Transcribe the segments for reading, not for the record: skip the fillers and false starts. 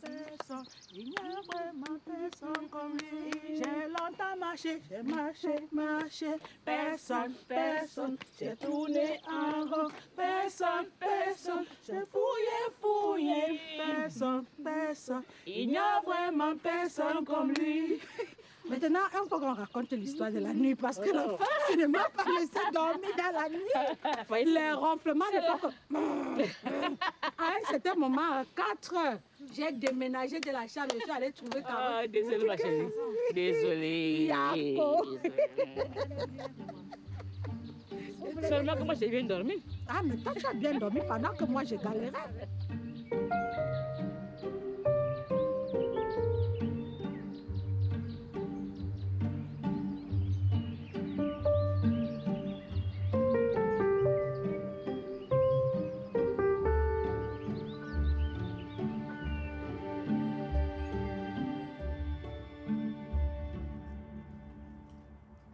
personne, il n'y a vraiment personne comme lui. J'ai longtemps marché, j'ai marché, personne, j'ai tourné en rond, personne, j'ai fouillé, personne, il n'y a vraiment personne comme lui. Maintenant, il faut qu'on raconte l'histoire de la nuit parce que la femme ne m'a pas laissé dormir dans la nuit. Les ronflements ne font que... À un certain moment, à 4 heures, j'ai déménagé de la chambre, je suis allée trouver Caroline. Désolée, ma chérie. Désolée. Seulement que moi, j'ai bien dormi. Ah, mais toi, tu as bien dormi pendant que moi, je galérais.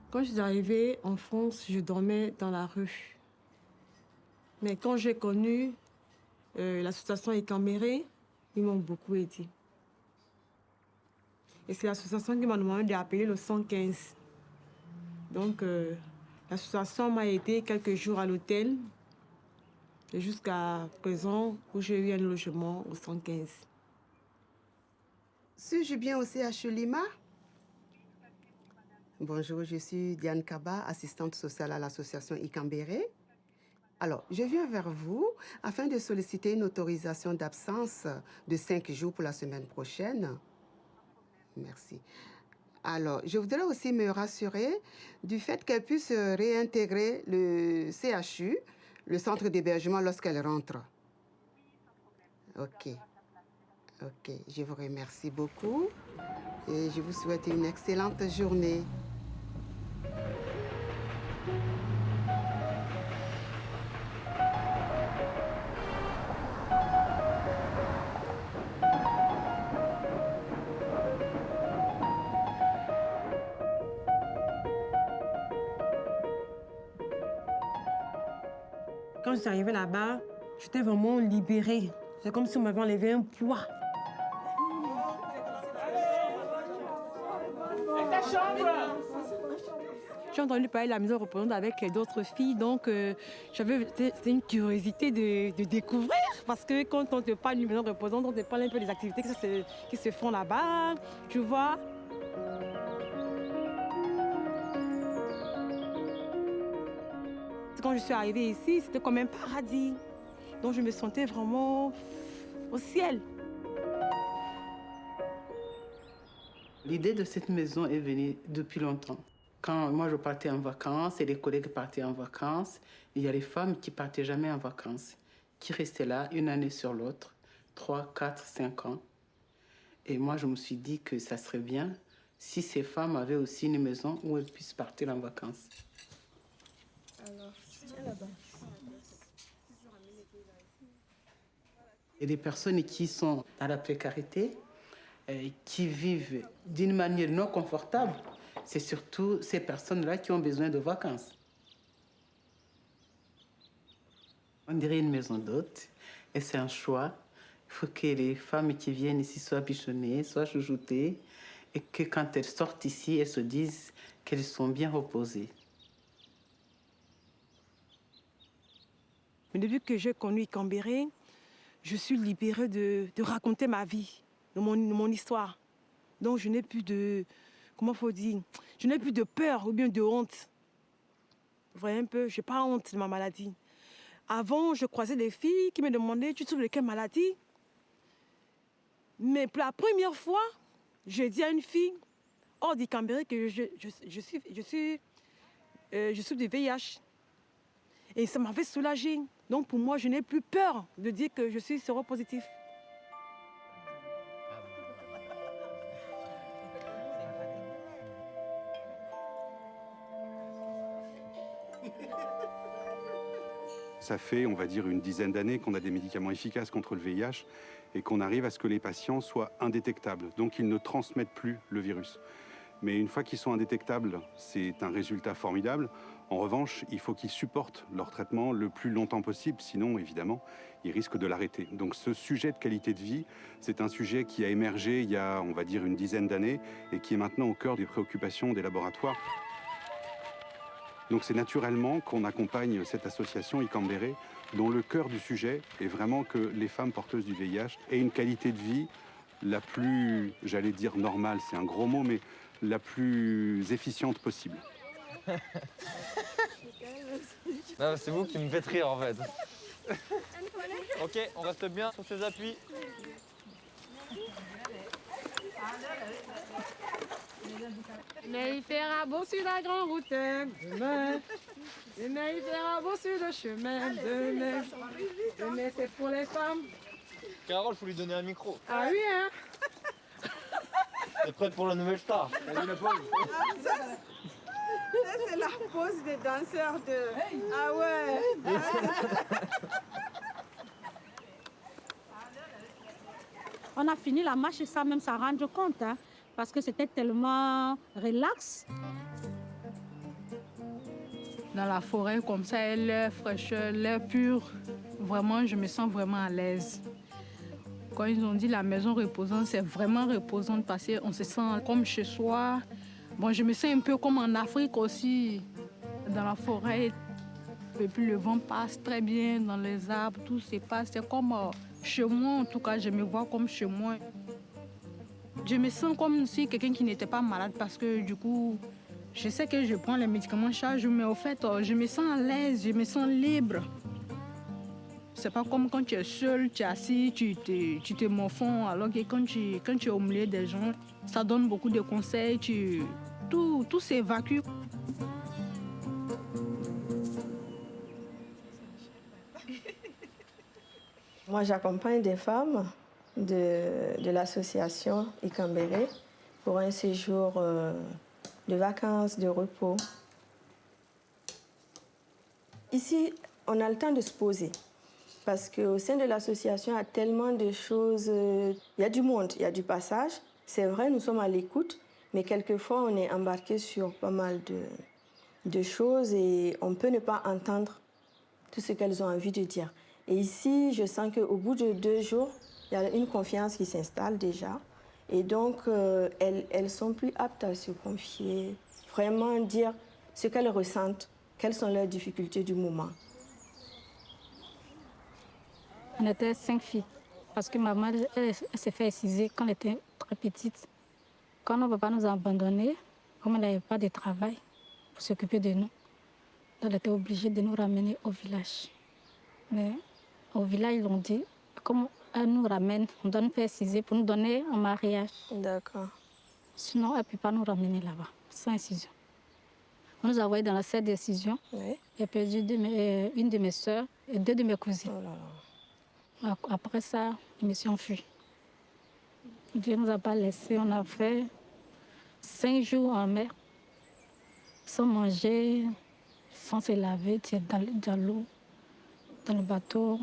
Quand je suis arrivée en France, je dormais dans la rue. Mais quand j'ai connu l'association Icambéré, ils m'ont beaucoup aidé. Et c'est l'association qui m'a demandé d'appeler le 115. Donc, l'association m'a aidé quelques jours à l'hôtel. Et jusqu'à présent, où j'ai eu un logement au 115. Suis-je bien au CHU Lima? Bonjour, je suis Diane Kaba, assistante sociale à l'association Icambéré. Alors, je viens vers vous afin de solliciter une autorisation d'absence de 5 jours pour la semaine prochaine. Merci. Alors, je voudrais aussi me rassurer du fait qu'elle puisse réintégrer le CHU, le centre d'hébergement, lorsqu'elle rentre. OK. OK, je vous remercie beaucoup et je vous souhaite une excellente journée. Quand je suis arrivée là-bas, j'étais vraiment libérée. C'est comme si on m'avait enlevé un poids. J'ai entendu parler de la maison reposante avec d'autres filles, donc c'était une curiosité de découvrir. Parce que quand on te parle d'une maison reposante, on te parle un peu des activités qui se font là-bas, tu vois. Quand je suis arrivée ici, c'était comme un paradis. Donc je me sentais vraiment au ciel. L'idée de cette maison est venue depuis longtemps. Quand moi je partais en vacances et les collègues partaient en vacances, il y a les femmes qui partaient jamais en vacances, qui restaient là une année sur l'autre, 3, 4, 5 ans. Et moi je me suis dit que ça serait bien si ces femmes avaient aussi une maison où elles puissent partir en vacances. Alors, tiens là-bas. Et des personnes qui sont dans la précarité, qui vivent d'une manière non confortable, c'est surtout ces personnes-là qui ont besoin de vacances. On dirait une maison d'hôtes, et c'est un choix. Il faut que les femmes qui viennent ici soient bichonnées, soient chouchoutées, et que quand elles sortent ici, elles se disent qu'elles sont bien reposées. Mais depuis que j'ai connu Icambéré, je suis libérée de raconter ma vie, de mon histoire. Donc je n'ai plus de, comment faut dire, je n'ai plus de peur ou bien de honte. Vous voyez un peu, je n'ai pas honte de ma maladie. Avant, je croisais des filles qui me demandaient, tu souffres de quelle maladie? Mais pour la première fois, j'ai dit à une fille, hors d'Icambéré, que je souffre du VIH. Et ça m'avait soulagée. Donc pour moi, je n'ai plus peur de dire que je suis séropositif. Ça fait, on va dire, une dizaine d'années qu'on a des médicaments efficaces contre le VIH et qu'on arrive à ce que les patients soient indétectables. Donc ils ne transmettent plus le virus. Mais une fois qu'ils sont indétectables, c'est un résultat formidable. En revanche, il faut qu'ils supportent leur traitement le plus longtemps possible, sinon, évidemment, ils risquent de l'arrêter. Donc ce sujet de qualité de vie, c'est un sujet qui a émergé il y a, on va dire, une dizaine d'années et qui est maintenant au cœur des préoccupations des laboratoires. Donc c'est naturellement qu'on accompagne cette association Ikambere, dont le cœur du sujet est vraiment que les femmes porteuses du VIH aient une qualité de vie la plus, j'allais dire normale, c'est un gros mot, mais la plus efficiente possible. Non, c'est vous qui me faites rire en fait. Ok, on reste bien sur ses appuis. Mais il fera beau sur la grande route demain. Demain, il fera beau sur le chemin demain. Demain, c'est pour les femmes. Carole, faut lui donner un micro. Ah oui, hein? T'es prête pour la nouvelle star? Ça, c'est la pose des danseurs de... Ah ouais. On a fini la marche sans même s'en rendre compte, hein, parce que c'était tellement relax. Dans la forêt, comme ça, l'air fraîcheur, l'air pur, vraiment, je me sens vraiment à l'aise. Quand ils ont dit la maison reposante, c'est vraiment reposante parce qu'on se sent comme chez soi. Bon, je me sens un peu comme en Afrique aussi, dans la forêt. Et puis le vent passe très bien dans les arbres, tout se passe. C'est comme chez moi, en tout cas, je me vois comme chez moi. Je me sens comme si quelqu'un qui n'était pas malade parce que du coup, je sais que je prends les médicaments chaque jour, mais au fait, je me sens à l'aise, je me sens libre. C'est pas comme quand tu es seul, tu es assis, tu te morfonds, alors que quand tu es au milieu des gens, ça donne beaucoup de conseils, tout s'évacue. Moi, j'accompagne des femmes de l'association Ikambere pour un séjour de vacances, de repos. Ici, on a le temps de se poser parce qu'au sein de l'association, il y a tellement de choses. Il y a du monde, il y a du passage. C'est vrai, nous sommes à l'écoute, mais quelquefois, on est embarqué sur pas mal de choses et on peut ne pas entendre tout ce qu'elles ont envie de dire. Et ici, je sens qu'au bout de 2 jours, il y a une confiance qui s'installe déjà. Et donc, elles sont plus aptes à se confier, vraiment dire ce qu'elles ressentent, quelles sont leurs difficultés du moment. On était 5 filles, parce que maman, elle s'est fait exciser quand elle était très petite. Quand nos papas nous a abandonnés, comme elle n'avait pas de travail pour s'occuper de nous, elle était obligée de nous ramener au village. Mais au village, ils ont dit, comme elle nous ramène, on doit nous faire exciser pour nous donner un mariage. D'accord. Sinon, elle ne peut pas nous ramener là-bas, sans incision. On nous a envoyés dans la salle d'excision. Oui. J'ai perdu une de mes soeurs et 2 de mes cousines. Oh là là. Après ça, ils me sont enfuis. Dieu ne nous a pas laissés. On a fait 5 jours en mer, sans manger, sans se laver, dans l'eau, dans le bateau,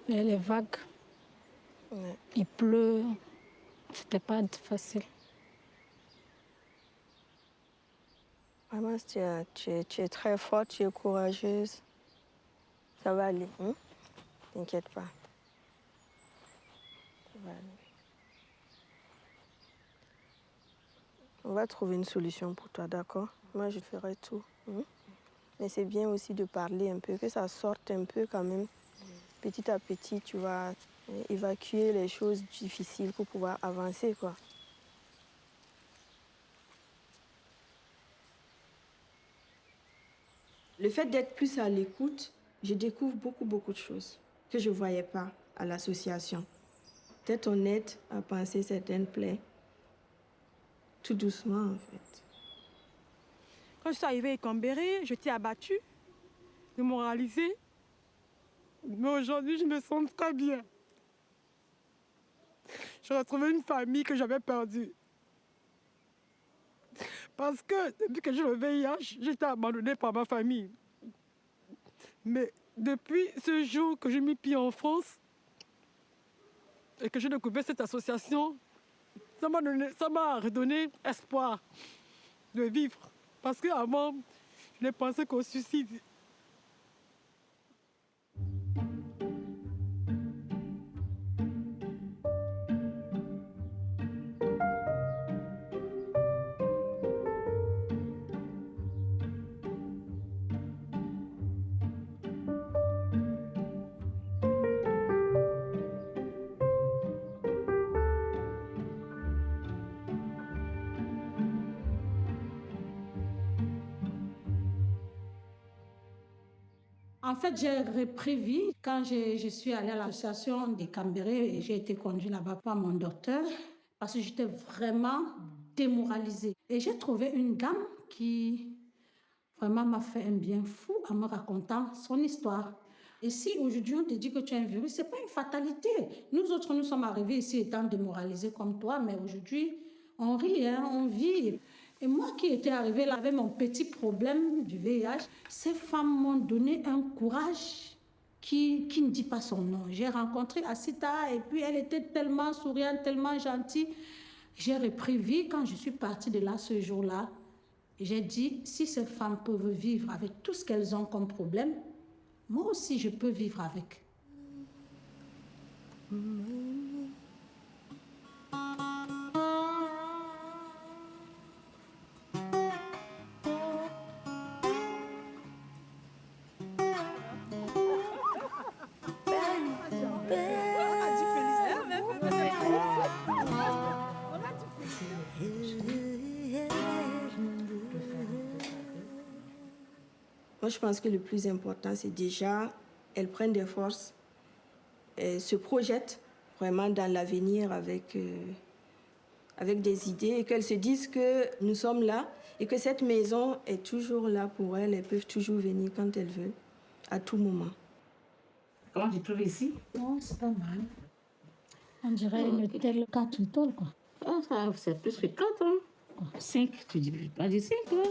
les vagues. Ouais. Il pleut. C'était pas facile. Vraiment, tu es très forte, tu es courageuse. Ça va aller, hein? T'inquiète pas. Ça va aller. On va trouver une solution pour toi, d'accord? Moi, je ferai tout. Hein? Mais c'est bien aussi de parler un peu, que ça sorte un peu quand même. Petit à petit, tu vas évacuer les choses difficiles pour pouvoir avancer, quoi. Le fait d'être plus à l'écoute, je découvre beaucoup de choses que je ne voyais pas à l'association. D'être honnête à penser certaines plaies, tout doucement en fait. Quand je suis arrivée à Ikambere, j'étais abattue, démoralisée. Mais aujourd'hui, je me sens très bien. J'ai retrouvé une famille que j'avais perdue. Parce que depuis que j'ai le VIH, j'étais abandonnée par ma famille. Mais depuis ce jour que j'ai mis pied en France et que j'ai découvert cette association, ça m'a redonné espoir de vivre. Parce qu'avant, Je n'ai pensé qu'au suicide. En fait, j'ai repris vie quand je suis allée à l'association des Cambéré et j'ai été conduite là-bas par mon docteur parce que j'étais vraiment démoralisée. Et j'ai trouvé une dame qui vraiment m'a fait un bien fou en me racontant son histoire. Et si aujourd'hui on te dit que tu as un virus, ce n'est pas une fatalité. Nous autres, nous sommes arrivés ici étant démoralisés comme toi, mais aujourd'hui, on rit, hein, on vit. Et moi qui étais arrivée là avec mon petit problème du VIH, ces femmes m'ont donné un courage qui ne dit pas son nom. J'ai rencontré Asita et puis elle était tellement souriante, tellement gentille. J'ai repris vie quand je suis partie de là ce jour-là. J'ai dit, si ces femmes peuvent vivre avec tout ce qu'elles ont comme problème, moi aussi je peux vivre avec. Moi, je pense que le plus important, c'est déjà, elles prennent des forces, elles se projettent vraiment dans l'avenir avec des idées et qu'elles se disent que nous sommes là et que cette maison est toujours là pour elles. Elles peuvent toujours venir quand elles veulent, à tout moment. Comment tu trouves ici? Non, c'est pas mal. On dirait une telle 4 étoiles, quoi. Ah, ça, c'est plus que 4, hein? 5, tu dis pas du 5, hein?